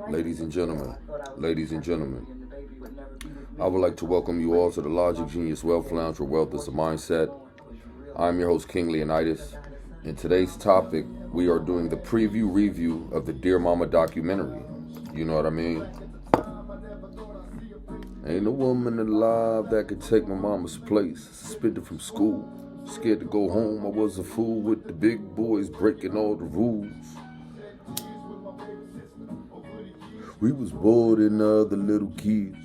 Ladies and gentlemen, I would like to welcome you all to the Logic Genius Wealth Lounge, where wealth is a mindset. I'm your host, King Leonidas. In today's topic, we are doing the preview review of the Dear Mama documentary. You know what I mean? Ain't no woman alive that could take my mama's place. Suspended from school, scared to go home. I was a fool with the big boys breaking all the rules. We was bored and other little kids.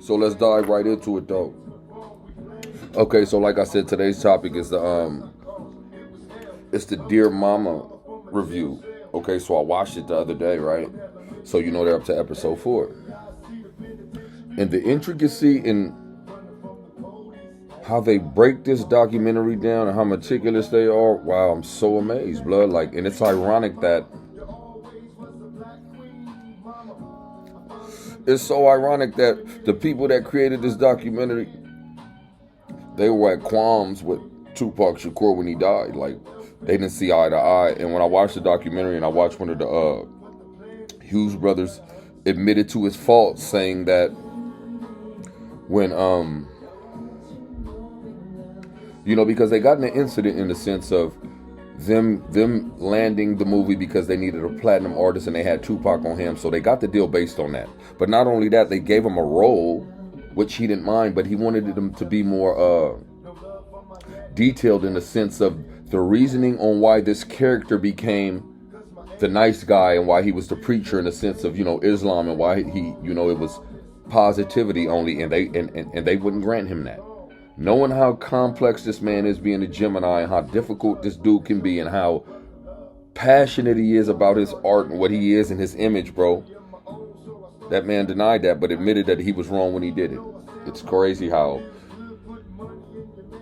So let's dive right into it though. Okay, so like I said, today's topic is it's the Dear Mama review. Okay, so I watched it the other day, right? So you know they're up to episode 4. And the intricacy in how they break this documentary down and how meticulous they are, wow, I'm so amazed, blood. Like, and it's ironic that the people that created this documentary, they were at qualms with Tupac Shakur when he died. Like, they didn't see eye to eye. And when I watched the documentary and I watched one of the Hughes brothers admitted to his fault, saying that when because they got in an incident in the sense of them landing the movie because they needed a platinum artist and they had Tupac on him, so they got the deal based on that. But not only that, they gave him a role which he didn't mind, but he wanted him to be more detailed in the sense of the reasoning on why this character became the nice guy and why he was the preacher in the sense of Islam, and why he it was positivity only, and they wouldn't grant him that. Knowing how complex this man is being a Gemini, and how difficult this dude can be, and how passionate he is about his art and what he is and his image, bro. That man denied that, but admitted that he was wrong when he did it. It's crazy how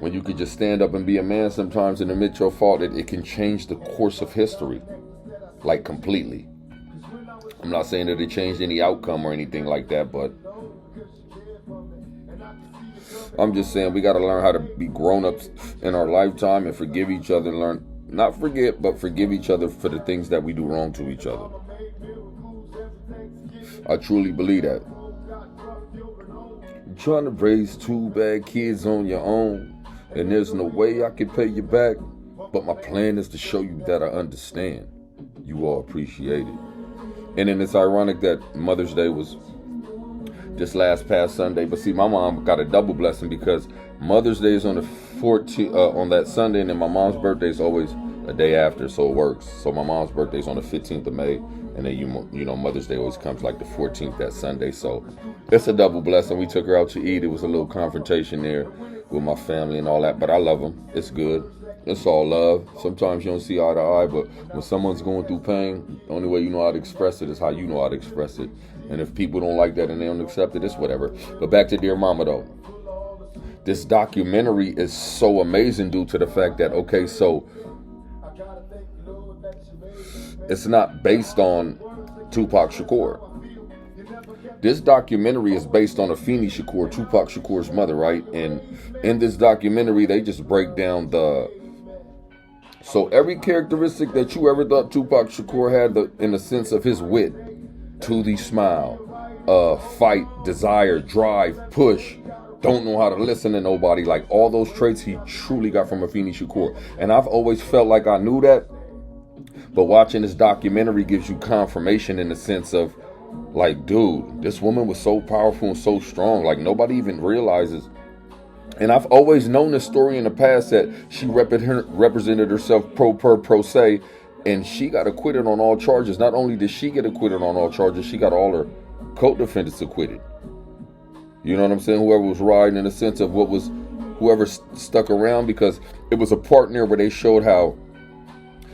when you could just stand up and be a man sometimes and admit your fault, it can change the course of history, like completely. I'm not saying that it changed any outcome or anything like that, but I'm just saying we got to learn how to be grown-ups in our lifetime and forgive each other. Not forget, but forgive each other for the things that we do wrong to each other. I truly believe that. You're trying to raise 2 bad kids on your own, and there's no way I can pay you back, but my plan is to show you that I understand. You all appreciate it. And then it's ironic that Mother's Day was just past Sunday, but see, my mom got a double blessing because Mother's Day is on the 14th on that Sunday, and then my mom's birthday is always a day after, so it works. So my mom's birthday is on the 15th of May, and then Mother's Day always comes like the 14th that Sunday. So it's a double blessing. We took her out to eat. It was a little confrontation there with my family and all that, but I love them. It's good. It's all love. Sometimes you don't see eye to eye, but when someone's going through pain, the only way you know how to express it is how you know how to express it. And if people don't like that and they don't accept it, it's whatever. But back to Dear Mama though. This documentary is so amazing due to the fact that, okay, so it's not based on Tupac Shakur. This documentary is based on Afeni Shakur, Tupac Shakur's mother, right? And in this documentary, they just break down so every characteristic that you ever thought Tupac Shakur had, in the sense of his wit, toothy smile, fight, desire, drive, push, don't know how to listen to nobody, like all those traits he truly got from Afeni Shakur. And I've always felt like I knew that, but watching this documentary gives you confirmation in the sense of, like, dude, this woman was so powerful and so strong, like nobody even realizes. And I've always known this story in the past that she represented herself pro se, and she got acquitted on all charges. Not only did she get acquitted on all charges, she got all her co-defendants acquitted. You know what I'm saying? Whoever was riding, in the sense of whoever stuck around, because it was a part there where they showed how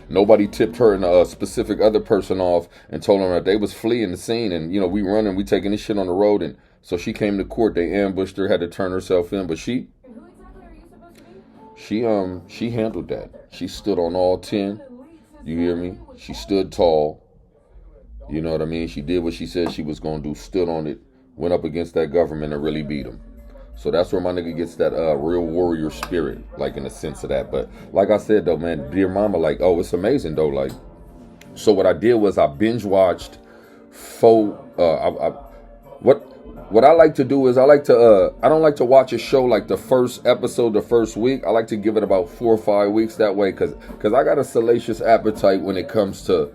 nobody tipped her and a specific other person off and told them that they was fleeing the scene, and we running, we taking this shit on the road, and so she came to court. They ambushed her, had to turn herself in, but she handled that. She stood on all 10. You hear me? She stood tall. You know what I mean? She did what she said she was going to do, stood on it, went up against that government and really beat them. So that's where my nigga gets that real warrior spirit, like in the sense of that. But like I said though, man, Dear Mama, like, oh, it's amazing though. Like, So what I did was I binge watched what I like to do is I don't like to watch a show like the first episode, the first week. I like to give it about 4 or 5 weeks that way, because I got a salacious appetite when it comes to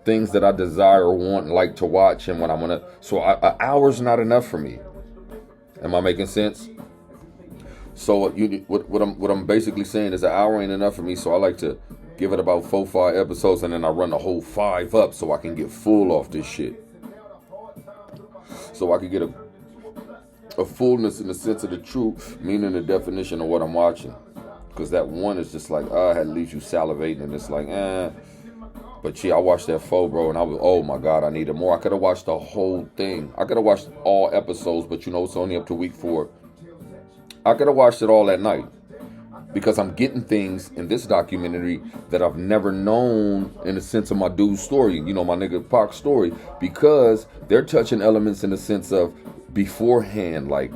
things that I desire, want, and like to watch, and when I'm gonna. So an hour's not enough for me. Am I making sense? So what I'm basically saying is an hour ain't enough for me. So I like to give it about 4 or 5 episodes, and then I run the whole 5 up so I can get full off this shit. So I can get a fullness in the sense of the truth, meaning the definition of what I'm watching. Because that one is just like, it leaves you salivating, and it's like, But I watched that 4, bro, and I was, oh my God, I needed more. I could have watched the whole thing. I could have watched all episodes, but it's only up to week 4. I could have watched it all at night, because I'm getting things in this documentary that I've never known in the sense of my dude's story, my nigga Pac's story, because they're touching elements in the sense of beforehand, like,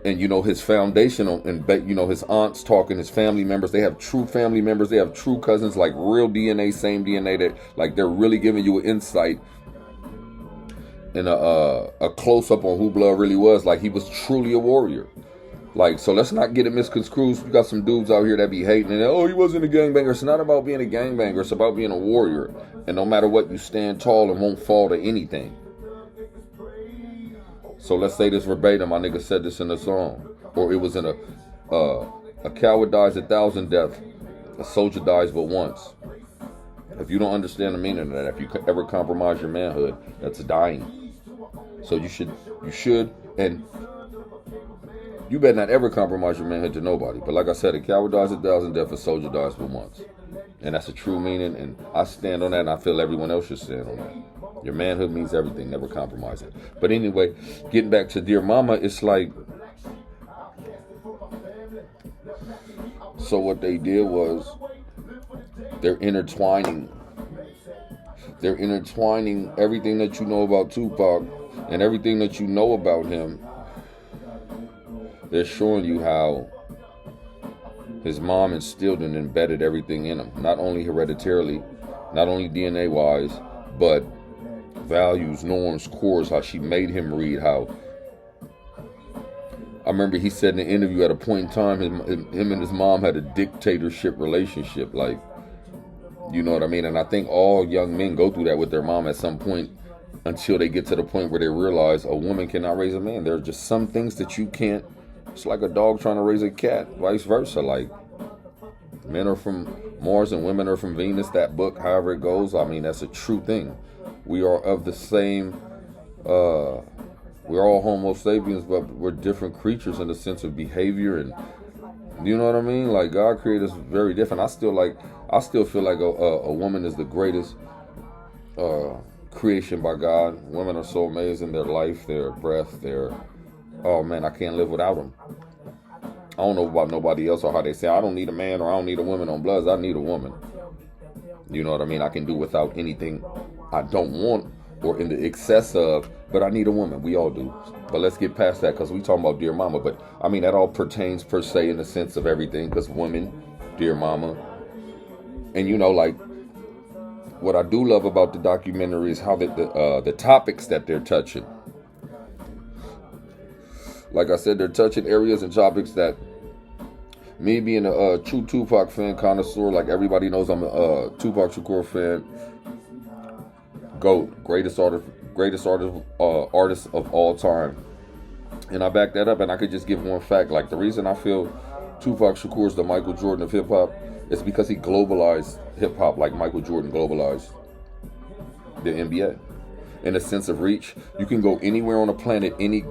and his foundational, and his aunts talking, his family members, they have true family members, they have true cousins, like real DNA, same DNA, that like they're really giving you an insight and a close-up on who Blood really was. Like, he was truly a warrior. Like, so let's not get it misconstrued. We got some dudes out here that be hating and, he wasn't a gangbanger. It's not about being a gangbanger. It's about being a warrior. And no matter what, you stand tall and won't fall to anything. So let's say this verbatim. My nigga said this in a song. Or it was in a coward dies 1,000 deaths. A soldier dies but once. If you don't understand the meaning of that, if you ever compromise your manhood, that's dying. So you should, and you better not ever compromise your manhood to nobody. But like I said, a coward dies 1,000 deaths, a soldier dies but once. And that's a true meaning, and I stand on that, and I feel everyone else should stand on that. Your manhood means everything, never compromise it. But anyway, getting back to Dear Mama, it's like, so what they did was, they're intertwining everything that you know about Tupac and everything that you know about him. They're showing you how his mom instilled and embedded everything in him, not only hereditarily, not only DNA wise, but values, norms, cores, how she made him read, how I remember he said in an interview at a point in time, him and his mom had a dictatorship relationship, like, you know what I mean? And I think all young men go through that with their mom at some point, until they get to the point where they realize a woman cannot raise a man. There are just some things that you can't. It's like a dog trying to raise a cat, vice versa. Like, men are from Mars and women are from Venus. That book, however it goes, I mean, that's a true thing. We are of the same, we're all Homo sapiens, but we're different creatures in the sense of behavior, and you know what I mean? Like, God created us very different. I still feel like a woman is the greatest creation by God. Women are so amazing. Their life, their breath, oh man, I can't live without them. I don't know about nobody else, or how they say, I don't need a man, or I don't need a woman on Bloods. I need a woman. You know what I mean? I can do without anything I don't want or in the excess of, but I need a woman. We all do. But let's get past that, because we talking about Dear Mama. But I mean, that all pertains per se in the sense of everything, because women, Dear Mama, and like, what I do love about the documentary is how the topics that they're touching. Like I said, they're touching areas and topics that, me being a true Tupac fan, connoisseur, like everybody knows I'm a Tupac Shakur fan. GOAT, greatest artist of all time. And I back that up, and I could just give one fact. Like, the reason I feel Tupac Shakur is the Michael Jordan of hip hop is because he globalized hip hop like Michael Jordan globalized the NBA. In a sense of reach, you can go anywhere on the planet, any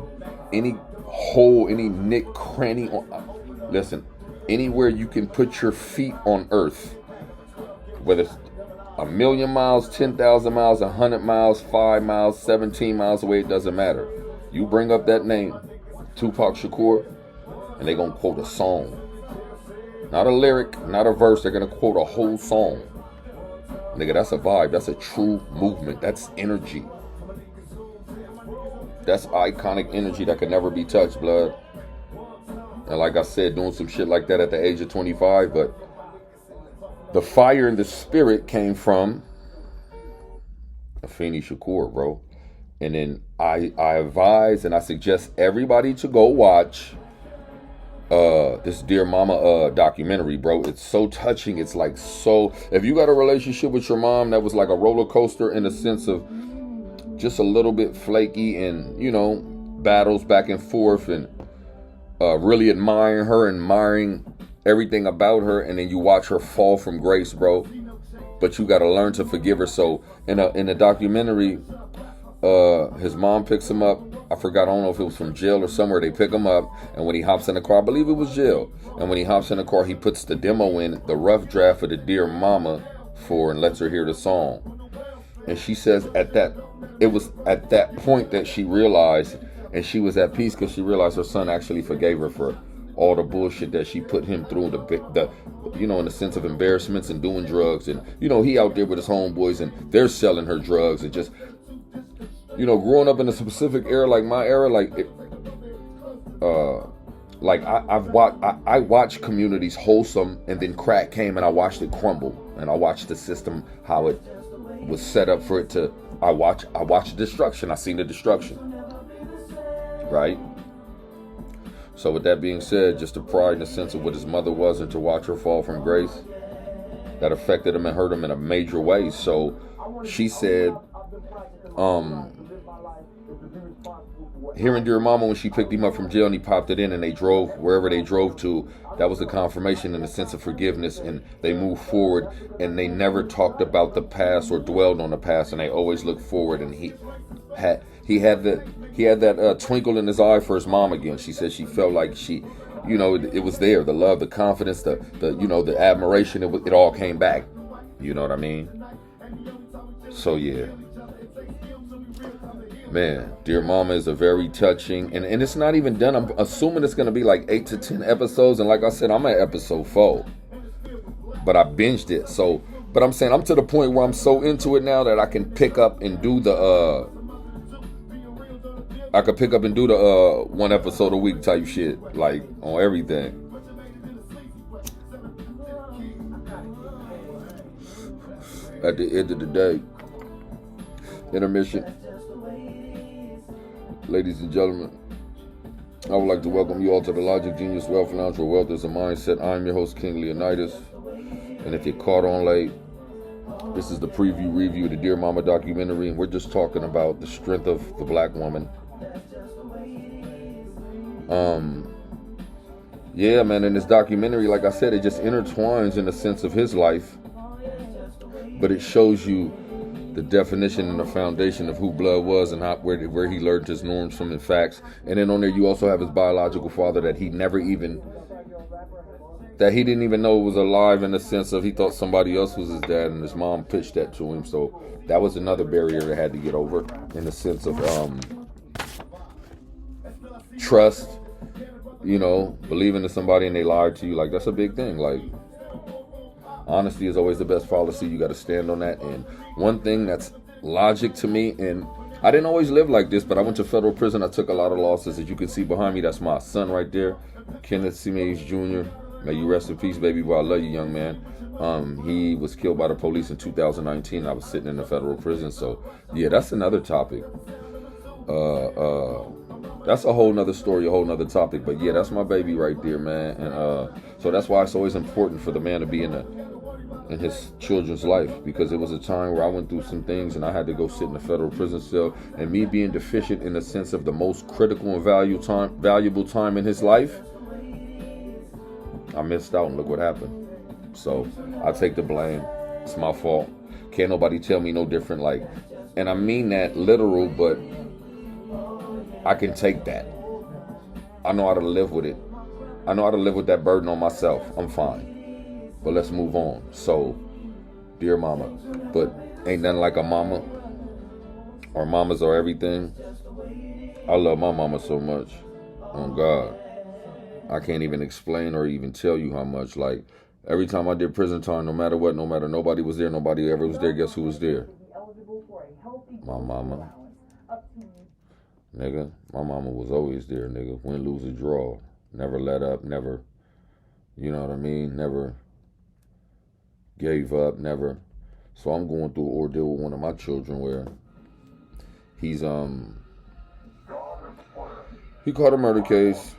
hole, any nick, cranny. Listen, anywhere you can put your feet on Earth, whether it's 1,000,000 miles, 10,000 miles, 100 miles, 5 miles, 17 miles away, it doesn't matter. You bring up that name, Tupac Shakur, and they're going to quote a song. Not a lyric, not a verse. They're going to quote a whole song. Nigga, that's a vibe. That's a true movement. That's energy. That's iconic energy that could never be touched, blood. And like I said, doing some shit like that at the age of 25, but The fire and the spirit came from Afeni Shakur, bro. And then I advise and I suggest everybody to go watch this Dear Mama documentary, bro. It's so touching. It's like, so if you got a relationship with your mom that was like a roller coaster in the sense of just a little bit flaky and, you know, battles back and forth and really admiring her, admiring everything about her, and then you watch her fall from grace, bro. But you got to learn to forgive her. So in a documentary, his mom picks him up. I forgot, I don't know if it was from jail or somewhere. They pick him up, and when he hops in the car, I believe it was jail. And when he hops in the car, he puts the demo in, the rough draft of the Dear Mama for, and lets her hear the song. And she says it was at that point that she realized, and she was at peace because she realized her son actually forgave her for all the bullshit that she put him through, the you know, in the sense of embarrassments and doing drugs, and, you know, he out there with his homeboys and they're selling her drugs, and just, you know, growing up in a specific era like my era, I watched communities wholesome, and then crack came and I watched it crumble, and I watched the system, how it was set up for it to, I watched destruction. I seen the destruction, right? So with that being said, just the pride in the sense of what his mother was, and to watch her fall from grace, that affected him and hurt him in a major way. So she said, hearing Dear Mama when she picked him up from jail and he popped it in and they drove wherever they drove to, that was the confirmation and the sense of forgiveness, and they moved forward, and they never talked about the past or dwelled on the past, and they always looked forward. And he had that twinkle in his eye for his mom again. She said she felt like she, you know, it was there, the love, the confidence, the you know, the admiration, it all came back. You know what I mean? So yeah. Man, Dear Mama is a very touching, and it's not even done. I'm assuming it's going to be like 8 to 10 episodes, and like I said, I'm at episode 4, but I binged it. So, but I'm saying I'm to the point where I'm so into it now that I can pick up and do the one episode a week type shit, like on everything. At the end of the day, intermission. Ladies and gentlemen, I would like to welcome you all to the Logic Genius Wealth Lounge, where wealth is a mindset. I'm your host, King Leonidas. And if you caught on late, this is the review of the Dear Mama documentary, and we're just talking about the strength of the black woman. Yeah, man, in this documentary, like I said, it just intertwines in the sense of his life, but it shows you the definition and the foundation of who Blood was, and where he learned his norms from and facts. And then on there you also have his biological father that he didn't even know was alive, in the sense of he thought somebody else was his dad, and his mom pitched that to him. So that was another barrier they had to get over, in the sense of trust, you know, believing in somebody and they lied to you. Like, that's a big thing. Like, honesty is always the best policy. You got to stand on that. And one thing that's logic to me, and I didn't always live like this, but I went to federal prison. I took a lot of losses. As you can see behind me, that's my son right there, Kenneth C. Mays Jr. May you rest in peace, baby boy. I love you, young man. He was killed by the police in 2019. I was sitting in the federal prison. So yeah, that's another topic. That's a whole nother story, a whole nother topic. But yeah, that's my baby right there, man. And so that's why it's always important for the man to be in his children's life, because it was a time where I went through some things and I had to go sit in a federal prison cell, and me being deficient in the sense of the most critical and valuable time in his life, I missed out, and look what happened. So I take the blame. It's my fault. Can't nobody tell me no different. Like, and I mean that literal, but I can take that. I know how to live with it. I know how to live with that burden on myself. I'm fine. But let's move on. So, Dear Mama. But ain't nothing like a mama. Our mamas are everything. I love my mama so much. Oh God. I can't even explain or even tell you how much. Like, every time I did prison time, no matter what, no matter nobody was there, nobody ever was there, guess who was there? My mama. Nigga, my mama was always there, nigga. Win, lose, or draw. Never let up, never, you know what I mean? Never gave up, never. So I'm going through an ordeal with one of my children where he's he caught a murder case,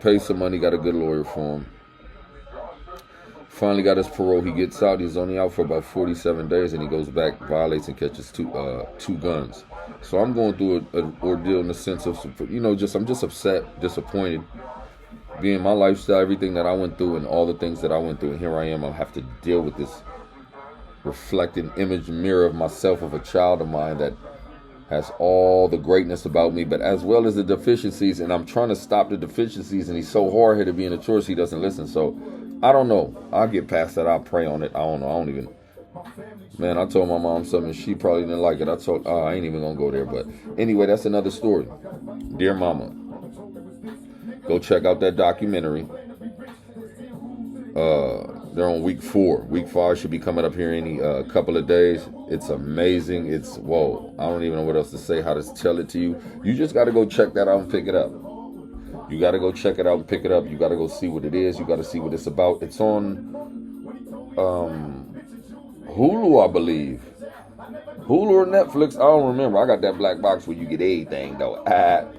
paid some money, got a good lawyer for him. Finally got his parole. He gets out. He's only out for about 47 days, and he goes back, violates, and catches two guns. So I'm going through an ordeal in the sense of, I'm just upset, disappointed. Being my lifestyle, everything that I went through, and all the things that I went through, and here I am. I have to deal with this reflecting image mirror of myself, of a child of mine that has all the greatness about me, but as well as the deficiencies. And I'm trying to stop the deficiencies, and he's so hard-headed being a tourist, he doesn't listen. So I don't know. I'll get past that. I'll pray on it. I don't know. Man, I told my mom something. She probably didn't like it. I told, I ain't even going to go there. But anyway, that's another story. Dear Mama, go check out that documentary. They're on week 4. Week 5 should be coming up here any couple of days. It's amazing. It's, whoa. I don't even know what else to say, how to tell it to you. You just got to go check that out and pick it up. You got to go check it out and pick it up. You got to go see what it is. You got to see what it's about. It's on Hulu, I believe. Hulu or Netflix, I don't remember. I got that black box where you get everything, though.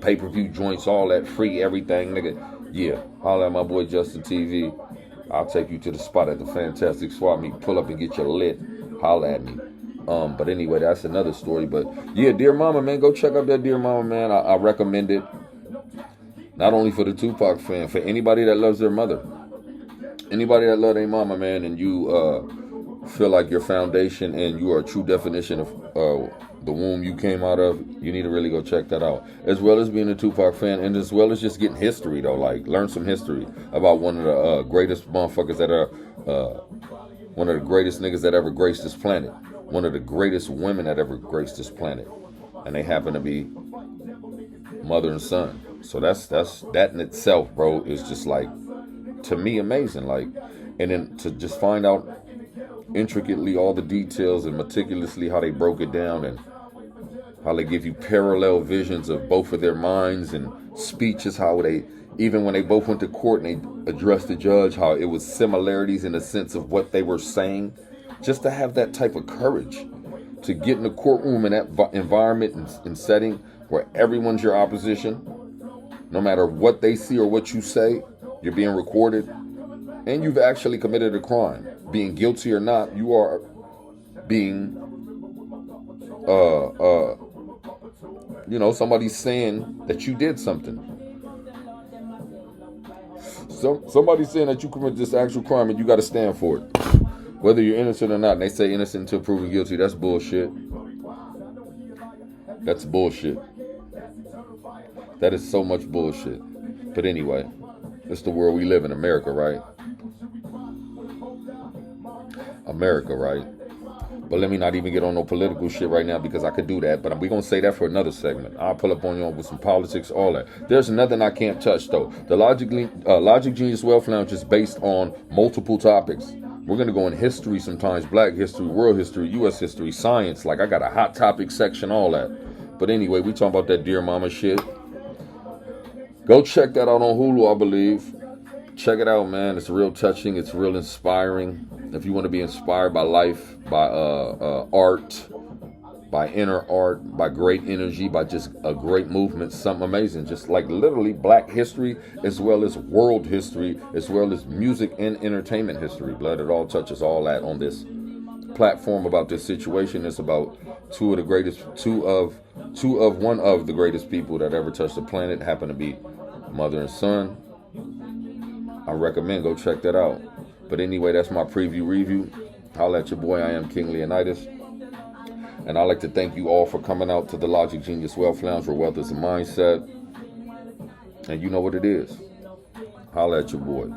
Pay-per-view joints, all that free, everything, nigga. Yeah, holla at my boy Justin TV. I'll take you to the spot at the Fantastic Swap Meet. Pull up and get your lit. Holla at me. But anyway, that's another story. But yeah, Dear Mama, man, go check out that Dear Mama, man. I recommend it. Not only for the Tupac fan, for anybody that loves their mother. Anybody that loves their mama, man, and you feel like your foundation and you are a true definition of the womb you came out of, you need to really go check that out. As well as being a Tupac fan, and as well as just getting history, though. Like, learn some history about one of the greatest motherfuckers that are, one of the greatest niggas that ever graced this planet. One of the greatest women that ever graced this planet. And they happen to be mother and son. So that in itself, bro, is just like, to me, amazing. Like, and then to just find out intricately all the details and meticulously how they broke it down and how they give you parallel visions of both of their minds and speeches, how they, even when they both went to court and they addressed the judge, how it was similarities in the sense of what they were saying. Just to have that type of courage to get in the courtroom in that environment and setting where everyone's your opposition, no matter what they see or what you say, you're being recorded, and you've actually committed a crime. Being guilty or not, you are being, somebody's saying that you did something. Somebody's saying that you committed this actual crime and you got to stand for it. Whether you're innocent or not, and they say innocent until proven guilty, that's bullshit. That's bullshit. That is so much bullshit. But anyway, it's the world we live in, America, right? America, right? But let me not even get on no political shit right now because I could do that. But we're going to say that for another segment. I'll pull up on you with some politics, all that. There's nothing I can't touch, though. The Logic Genius Wealth Lounge is based on multiple topics. We're going to go in history sometimes, black history, world history, U.S. history, science. Like, I got a hot topic section, all that. But anyway, we talking about that Dear Mama shit. Go check that out on Hulu, I believe. Check it out, man. It's real touching. It's real inspiring. If you want to be inspired by life, by art, by inner art, by great energy, by just a great movement, something amazing. Just like literally black history, as well as world history, as well as music and entertainment history. Blood, it all touches all that on this platform about this situation. It's about one of the greatest people that ever touched the planet. Happen to be mother and son. I recommend go check that out. But anyway, that's my preview review. Holla at your boy. I am King Leonidas. And I'd like to thank you all for coming out to the Logic Genius Wealth Lounge, where wealth is a mindset. And you know what it is. Holla at your boy.